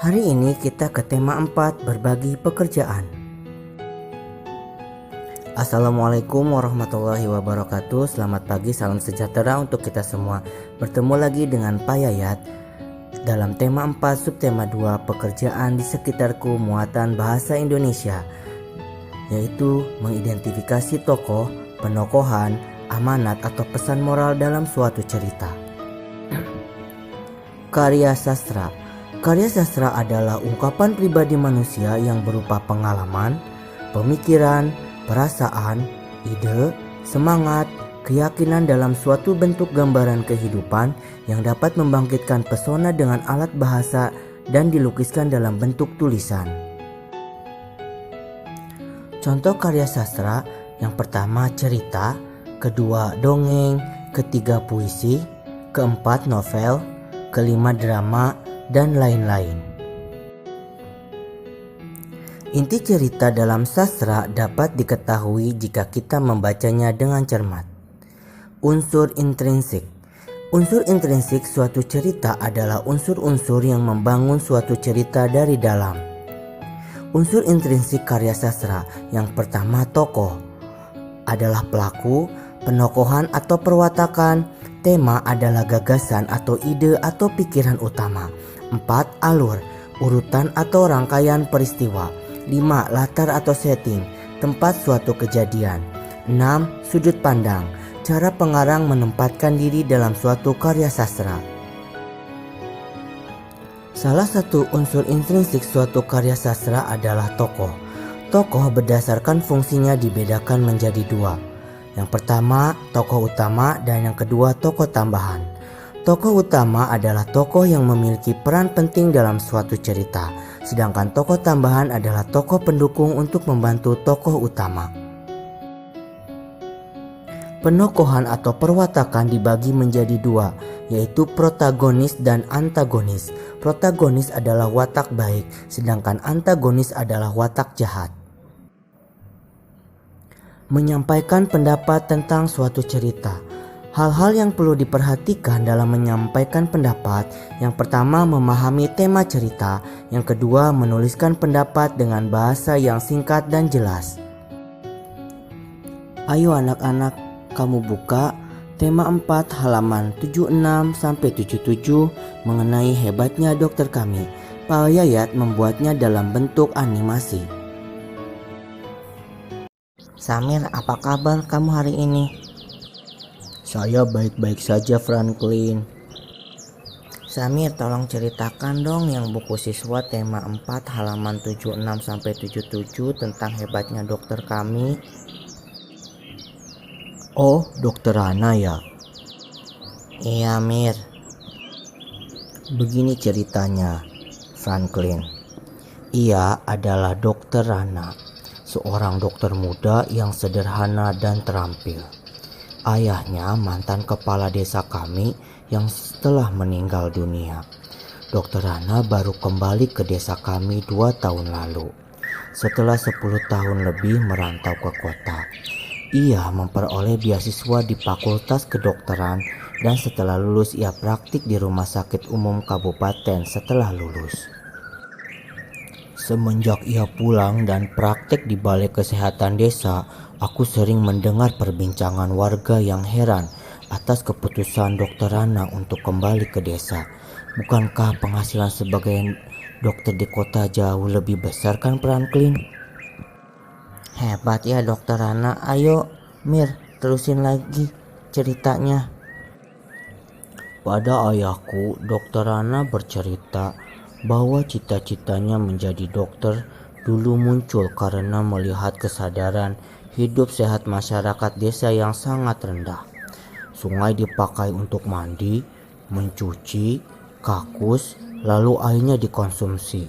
Hari ini kita ke tema 4, berbagi pekerjaan. Assalamualaikum warahmatullahi wabarakatuh. Selamat pagi, salam sejahtera untuk kita semua. Bertemu lagi dengan Pak Yayat dalam tema 4, subtema 2, pekerjaan di sekitarku, muatan bahasa Indonesia, yaitu mengidentifikasi tokoh, penokohan, amanat atau pesan moral dalam suatu cerita. Karya sastra. Karya sastra adalah ungkapan pribadi manusia yang berupa pengalaman, pemikiran, perasaan, ide, semangat, keyakinan dalam suatu bentuk gambaran kehidupan yang dapat membangkitkan pesona dengan alat bahasa dan dilukiskan dalam bentuk tulisan. Contoh karya sastra, yang pertama cerita, kedua dongeng, ketiga puisi, keempat novel, kelima drama, dan lain-lain. Inti cerita dalam sastra dapat diketahui jika kita membacanya dengan cermat. Unsur intrinsik. Unsur intrinsik suatu cerita adalah unsur-unsur yang membangun suatu cerita dari dalam. Unsur intrinsik karya sastra, yang pertama tokoh, adalah pelaku, penokohan atau perwatakan. Tema adalah gagasan atau ide atau pikiran utama. 4. Alur, urutan atau rangkaian peristiwa. 5. Latar atau setting, tempat suatu kejadian. 6. Sudut pandang, cara pengarang menempatkan diri dalam suatu karya sastra. Salah satu unsur intrinsik suatu karya sastra adalah tokoh. Tokoh berdasarkan fungsinya dibedakan menjadi dua. Yang pertama, tokoh utama, dan yang kedua, tokoh tambahan. Tokoh utama adalah tokoh yang memiliki peran penting dalam suatu cerita, sedangkan tokoh tambahan adalah tokoh pendukung untuk membantu tokoh utama. Penokohan atau perwatakan dibagi menjadi dua, yaitu protagonis dan antagonis. Protagonis adalah watak baik, sedangkan antagonis adalah watak jahat. Menyampaikan pendapat tentang suatu cerita. Hal-hal yang perlu diperhatikan dalam menyampaikan pendapat, yang pertama memahami tema cerita, yang kedua menuliskan pendapat dengan bahasa yang singkat dan jelas. Ayo anak-anak, kamu buka tema 4 halaman 76-77 mengenai hebatnya dokter kami. Pak Yayat membuatnya dalam bentuk animasi. Samir, apa kabar kamu hari ini? Saya baik-baik saja, Franklin. Samir, tolong ceritakan dong yang buku siswa tema 4 halaman 76-77 tentang hebatnya dokter kami. Oh, Dokter Hana ya? Iya, Mir. Begini ceritanya, Franklin. Ia adalah Dokter Hana, seorang dokter muda yang sederhana dan terampil. Ayahnya mantan kepala desa kami yang setelah meninggal dunia. Dokter Hana baru kembali ke desa kami 2 tahun lalu, setelah 10 tahun lebih merantau ke kota. Ia memperoleh beasiswa di Fakultas Kedokteran dan setelah lulus ia praktik di Rumah Sakit Umum Kabupaten setelah lulus. Semenjak ia pulang dan praktek di Balai Kesehatan Desa, aku sering mendengar perbincangan warga yang heran atas keputusan Dokter Hana untuk kembali ke desa. Bukankah penghasilan sebagai dokter di kota jauh lebih besar kan, Franklin? Hebat ya dokter Hana. Ayo Mir, terusin lagi ceritanya. Pada ayahku, Dokter Hana bercerita bahwa cita-citanya menjadi dokter dulu muncul karena melihat kesadaran hidup sehat masyarakat desa yang sangat rendah. Sungai dipakai untuk mandi, mencuci, kakus, lalu airnya dikonsumsi.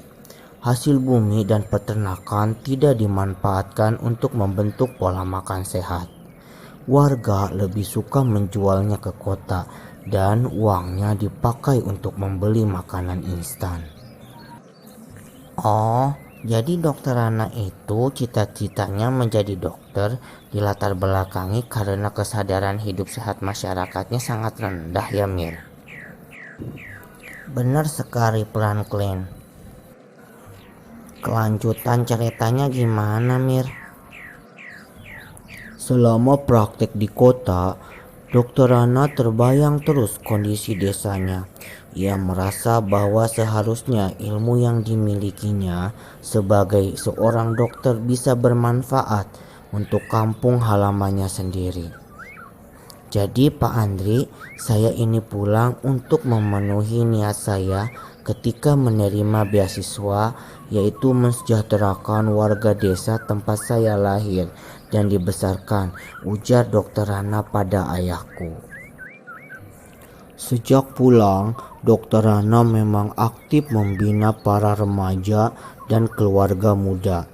Hasil bumi dan peternakan tidak dimanfaatkan untuk membentuk pola makan sehat. Warga lebih suka menjualnya ke kota dan uangnya dipakai untuk membeli makanan instan. Oh, jadi dokter Hana itu cita-citanya menjadi dokter dilatar belakangi karena kesadaran hidup sehat masyarakatnya sangat rendah ya Mir. Benar sekali, Franklin. Kelanjutan ceritanya gimana, Mir? Selama praktek di kota, Dokter Rana terbayang terus kondisi desanya. Ia merasa bahwa seharusnya ilmu yang dimilikinya sebagai seorang dokter bisa bermanfaat untuk kampung halamannya sendiri. Jadi Pak Andri, saya ini pulang untuk memenuhi niat saya ketika menerima beasiswa, yaitu mensejahterakan warga desa tempat saya lahir dan dibesarkan, ujar Dokter Rana pada ayahku. Sejak pulang, Dokter Rana memang aktif membina para remaja dan keluarga muda.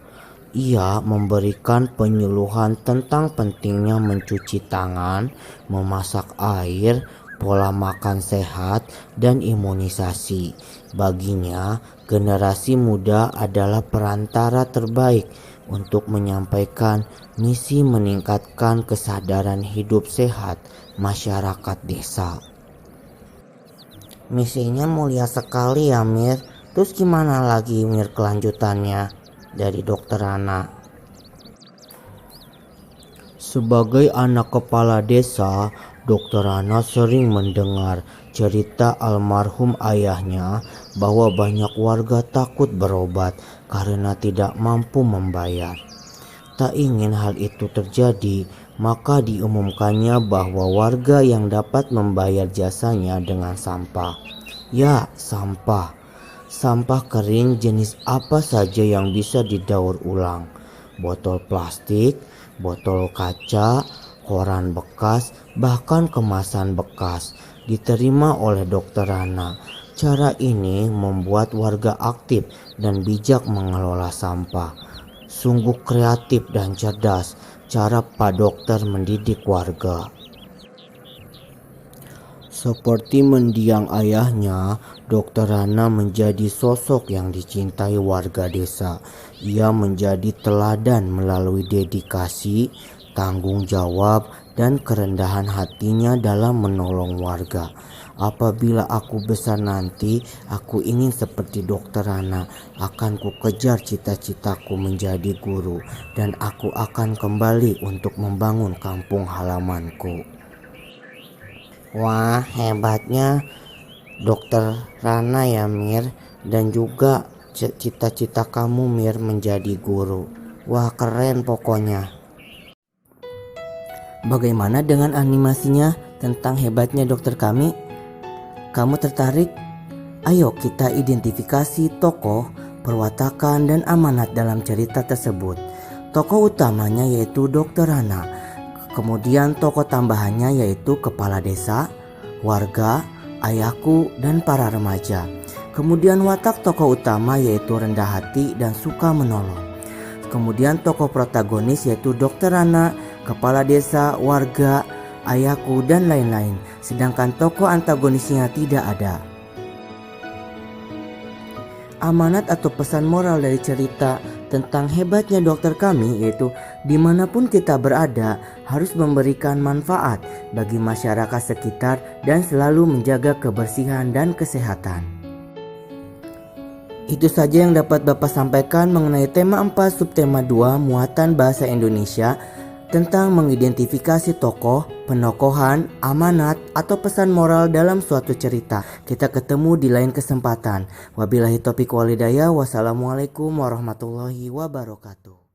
Ia memberikan penyuluhan tentang pentingnya mencuci tangan, memasak air, pola makan sehat, dan imunisasi. Baginya, generasi muda adalah perantara terbaik untuk menyampaikan misi meningkatkan kesadaran hidup sehat masyarakat desa. Misinya mulia sekali ya, Mir. Terus gimana lagi, Mir, kelanjutannya dari Dokter Rana? Sebagai anak kepala desa, Dokter Rana sering mendengar cerita almarhum ayahnya bahwa banyak warga takut berobat karena tidak mampu membayar. Tak ingin hal itu terjadi, maka diumumkannya bahwa warga yang dapat membayar jasanya dengan sampah. Ya, sampah. Sampah kering jenis apa saja yang bisa didaur ulang. Botol plastik, botol kaca, koran bekas, bahkan kemasan bekas diterima oleh Dokter Rana. Cara ini membuat warga aktif dan bijak mengelola sampah. Sungguh kreatif dan cerdas cara Pak Dokter mendidik warga. Seperti mendiang ayahnya, Dokter Rana menjadi sosok yang dicintai warga desa. Ia menjadi teladan melalui dedikasi, tanggung jawab, dan kerendahan hatinya dalam menolong warga. Apabila aku besar nanti, aku ingin seperti Dokter Rana. Akan ku kejar cita-citaku menjadi guru, dan aku akan kembali untuk membangun kampung halamanku. Wah, hebatnya Dokter Rana ya, Mir. Dan juga cita-cita kamu, Mir, menjadi guru. Wah, keren pokoknya. Bagaimana dengan animasinya tentang hebatnya dokter kami? Kamu tertarik? Ayo kita identifikasi tokoh, perwatakan, dan amanat dalam cerita tersebut. Tokoh utamanya yaitu Dokter Rana. Kemudian tokoh tambahannya yaitu kepala desa, warga, ayahku, dan para remaja. Kemudian watak tokoh utama yaitu rendah hati dan suka menolong. Kemudian tokoh protagonis yaitu Dokter Rana, kepala desa, warga, ayahku, dan lain-lain. Sedangkan tokoh antagonisnya tidak ada. Amanat atau pesan moral dari cerita tentang hebatnya dokter kami yaitu dimanapun kita berada harus memberikan manfaat bagi masyarakat sekitar dan selalu menjaga kebersihan dan kesehatan. Itu saja yang dapat Bapak sampaikan mengenai tema 4 subtema 2 muatan bahasa Indonesia tentang mengidentifikasi tokoh, penokohan, amanat, atau pesan moral dalam suatu cerita. Kita ketemu di lain kesempatan. Wabillahi taufiq wal hidayah. Wassalamualaikum warahmatullahi wabarakatuh.